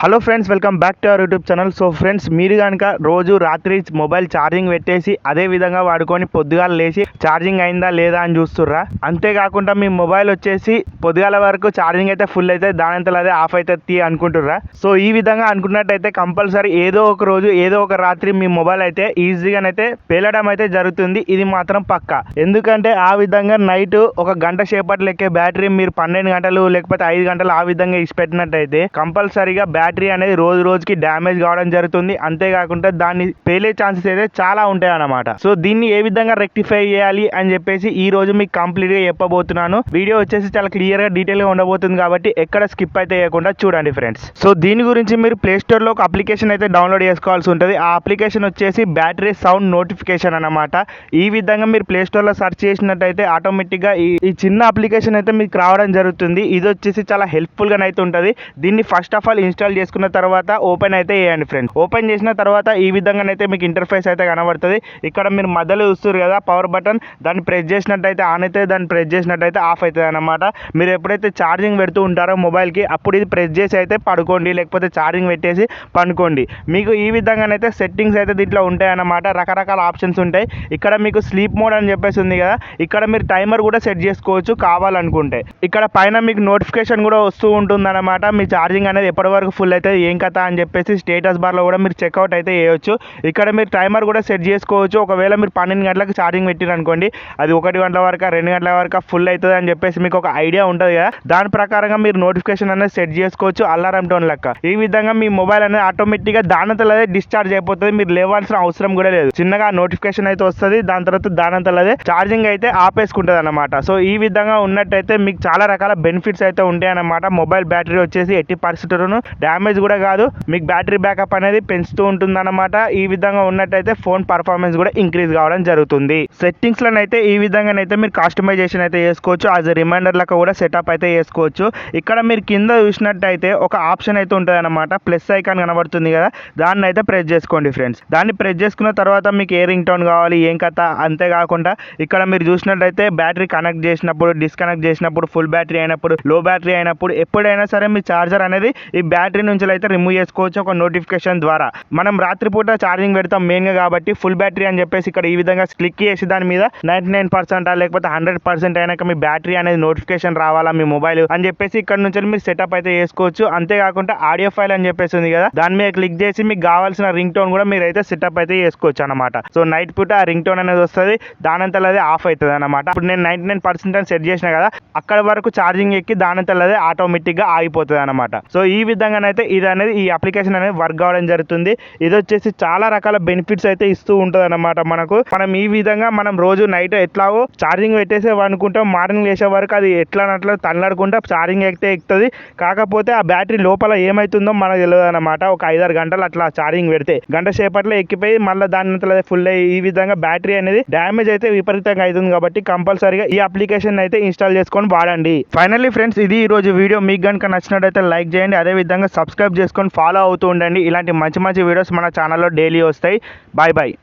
Hello friends, welcome back to our YouTube channel. So friends, మీరు కనుక రోజు రాత్రి మొబైల్ ఛార్జింగ్ పెట్టేసి అదే విధంగా వాడుకొని పొద్దుగాల లేచి ఛార్జింగ్ అయిందా లేదా అని చూస్తుర్రా? అంతేకాకుండా మీ మొబైల్ వచ్చేసి పొద్దుగాల వరకు ఛార్జింగ్ అయితే ఫుల్ అయితే దానంతలో అదే ఆఫ్ అవుతుంది అనుకుంటుర్రా? సో ఈ విధంగా అనుకున్నట్టయితే కంపల్సరీ ఏదో ఒక రోజు ఏదో ఒక రాత్రి మీ మొబైల్ అయితే ఈజీగానైతే పేలడం అయితే జరుగుతుంది. ఇది మాత్రం పక్కా. ఎందుకంటే ఆ విధంగా నైట్ ఒక గంట సేపటి లెక్కే బ్యాటరీ మీరు 12 గంటలు లేకపోతే 5 గంటలు ఆ విధంగా ఇచ్చి పెట్టినట్టయితే కంపల్సరీగా బ్యాటరీ అనేది రోజు రోజుకి డ్యామేజ్ కావడం జరుగుతుంది. అంతేకాకుండా దాన్ని పేలే ఛాన్సెస్ అయితే చాలా ఉంటాయి అన్నమాట. సో దీన్ని ఏ విధంగా రెక్టిఫై చేయాలి అని చెప్పేసి ఈ రోజు మీకు కంప్లీట్ గా చెప్పబోతున్నాను. వీడియో వచ్చేసి చాలా క్లియర్ గా డీటెయిల్ గా ఉండబోతుంది కాబట్టి ఎక్కడ స్కిప్ అయితే చేయకుండా చూడండి ఫ్రెండ్స్. సో దీని గురించి మీరు ప్లే స్టోర్ లో ఒక అప్లికేషన్ అయితే డౌన్లోడ్ చేసుకోవాల్సి ఉంటుంది. ఆ అప్లికేషన్ వచ్చేసి బ్యాటరీ సౌండ్ నోటిఫికేషన్ అన్నమాట. ఈ విధంగా మీరు ప్లే స్టోర్ లో సెర్చ్ చేసినట్టయితే ఆటోమేటిక్ గా ఈ చిన్న అప్లికేషన్ అయితే మీకు రావడం జరుగుతుంది. ఇది వచ్చేసి చాలా హెల్ప్ఫుల్ గా అయితే ఉంటుంది. దీన్ని ఫస్ట్ ఆఫ్ ఆల్ ఇన్స్టాల్ చేసుకున్న తర్వాత ఓపెన్ అయితే చేయండి ఫ్రెండ్స్. ఓపెన్ చేసిన తర్వాత ఈ విధంగానైతే మీకు ఇంటర్ఫేస్ అయితే కనబడుతుంది. ఇక్కడ మీరు మధ్యలో చూస్తారు కదా పవర్ బటన్, దాన్ని ప్రెస్ చేసినట్టయితే ఆన్ అయితే, దాన్ని ప్రెస్ చేసినట్టయితే ఆఫ్ అవుతుంది అనమాట. మీరు ఎప్పుడైతే ఛార్జింగ్ పెడుతూ ఉంటారో మొబైల్కి అప్పుడు ఇది ప్రెస్ చేసి అయితే పడుకోండి, లేకపోతే ఛార్జింగ్ పెట్టేసి పడుకోండి. మీకు ఈ విధంగానైతే సెట్టింగ్స్ అయితే దీంట్లో ఉంటాయి అన్నమాట. రకరకాల ఆప్షన్స్ ఉంటాయి. ఇక్కడ మీకు స్లీప్ మోడ్ అని చెప్పేసి ఉంది కదా, ఇక్కడ మీరు టైమర్ కూడా సెట్ చేసుకోవచ్చు కావాలనుకుంటే. ఇక్కడ పైన మీకు నోటిఫికేషన్ కూడా వస్తూ ఉంటుంది అనమాట. మీ ఛార్జింగ్ అనేది ఎప్పటి వరకు ఫుల్ అయితే ఏం కథ అని చెప్పేసి స్టేటస్ బార్లో కూడా మీరు చెక్అవుట్ అయితే చేయొచ్చు. ఇక్కడ మీరు టైమర్ కూడా సెట్ చేసుకోవచ్చు. ఒకవేళ మీరు 12 గంటలకు ఛార్జింగ్ పెట్టిరనుకోండి, అది 1 గంటల వరకు 2 గంటల వరకు ఫుల్ అవుతుంది అని చెప్పేసి మీకు ఒక ఐడియా ఉంటుంది కదా, దాని ప్రకారంగా మీరు నోటిఫికేషన్ అనేది సెట్ చేసుకోవచ్చు అలారం టోన్ లెక్క. ఈ విధంగా మీ మొబైల్ అనేది ఆటోమేటిక్గా దానంతలదే డిశ్చార్జ్ అయిపోతుంది. మీరు లేవాల్సిన అవసరం కూడా లేదు. చిన్నగా నోటిఫికేషన్ అయితే వస్తుంది, దాని తర్వాత దానంతలదే ఛార్జింగ్ అయితే ఆపేసుకుంటుంది అనమాట. సో ఈ విధంగా ఉన్నట్టయితే మీకు చాలా రకాల బెనిఫిట్స్ అయితే ఉంటాయి అన్నమాట. మొబైల్ బ్యాటరీ వచ్చేసి ఎట్టి పరిస్థితులను డ్యామేజ్ కూడా కాదు, మీకు బ్యాటరీ బ్యాకప్ అనేది పెంచుతూ ఉంటుంది అన్నమాట. ఈ విధంగా ఉన్నట్టయితే ఫోన్ పర్ఫార్మెన్స్ కూడా ఇంక్రీజ్ కావడం జరుగుతుంది. సెట్టింగ్స్ లోనైతే ఈ విధంగానైతే మీరు కస్టమైజేషన్ అయితే చేసుకోవచ్చు. యాజ్ ఎ రిమైండర్ లెక్క కూడా సెటప్ అయితే చేసుకోవచ్చు. ఇక్కడ మీరు కింద చూసినట్టయితే ఒక ఆప్షన్ అయితే ఉంటుంది అనమాట. ప్లస్ ఐకాన్ కనబడుతుంది కదా, దాన్ని అయితే ప్రెస్ చేసుకోండి ఫ్రెండ్స్. దాన్ని ప్రెస్ చేసుకున్న తర్వాత మీకు ఏ రింగ్ టోన్ కావాలి ఏం కథ. అంతేకాకుండా ఇక్కడ మీరు చూసినట్టయితే బ్యాటరీ కనెక్ట్ చేసినప్పుడు, డిస్కనెక్ట్ చేసినప్పుడు, ఫుల్ బ్యాటరీ అయినప్పుడు, లో బ్యాటరీ అయినప్పుడు, ఎప్పుడైనా సరే మీ ఛార్జర్ అనేది ఈ బ్యాటరీ నుంచి అయితే రిమూవ్ చేసుకోవచ్చు ఒక నోటిఫికేషన్ ద్వారా. మనం రాత్రిపూట ఛార్జింగ్ పెడతాం మెయిన్గా కాబట్టి ఫుల్ బ్యాటరీ అని చెప్పేసి ఇక్కడ ఈ విధంగా క్లిక్ చేసి దాని మీద 99% లేకపోతే 100% అయినాక మీ బ్యాటరీ అనేది నోటిఫికేషన్ రావాలా మీ మొబైల్ అని చెప్పేసి ఇక్కడ నుంచి మీరు సెటప్ అయితే చేసుకోవచ్చు. అంతేకాకుండా ఆడియో ఫైల్ అని చెప్పేసి ఉంది కదా, దాని మీద క్లిక్ చేసి మీకు కావాల్సిన రింగ్ టోన్ కూడా మీరు అయితే సెటప్ అయితే చేసుకోవచ్చు అనమాట. సో నైట్ పూట ఆ రింగ్ టోన్ అనేది వస్తుంది, దానంతలదే ఆఫ్ అవుతుంది అనమాట. ఇప్పుడు నేను 99% అని సెట్ చేసిన కదా, అక్కడ వరకు ఛార్జింగ్ ఎక్కి దానంతలదే ఆటోమేటిక్ గా ఆగిపోతుంది అనమాట. సో ఈ విధంగానైతే ఇది అనేది ఈ అప్లికేషన్ అనేది వర్క్ కావడం జరుగుతుంది. ఇది వచ్చేసి చాలా రకాల బెనిఫిట్స్ అయితే ఇస్తూ ఉంటుంది అనమాట మనకు. మనం ఈ విధంగా మనం రోజు నైట్ ఎట్లాగో ఛార్జింగ్ పెట్టేసే అనుకుంటాం, మార్నింగ్ లేచే వరకు అది ఎట్లా తనలాడుకుంటా ఛార్జింగ్ ఎక్కుతుంది. కాకపోతే ఆ బ్యాటరీ లోపల ఏమవుతుందో మనకు తెలియదు అనమాట. ఒక 5-6 గంటలు అట్లా ఛార్జింగ్ పెడితే గంట సేపట్లో ఎక్కిపోయి మళ్ళీ దాని ఫుల్ అయ్యి ఈ విధంగా బ్యాటరీ అనేది డ్యామేజ్ అయితే విపరీతంగా అవుతుంది. కాబట్టి కంపల్సరీగా ఈ అప్లికేషన్ అయితే ఇన్స్టాల్ చేసుకొని వాడండి. ఫైనల్లీ ఫ్రెండ్స్, ఇది ఈ రోజు వీడియో. మీకు కనుక నచ్చినట్టయితే లైక్ చేయండి, అదే విధంగా సబ్స్క్రైబ్ చేసుకొని ఫాలో అవుతూ ఉండండి. ఇలాంటి మంచి మంచి వీడియోస్ మన ఛానల్లో డైలీ వస్తాయి. Bye bye.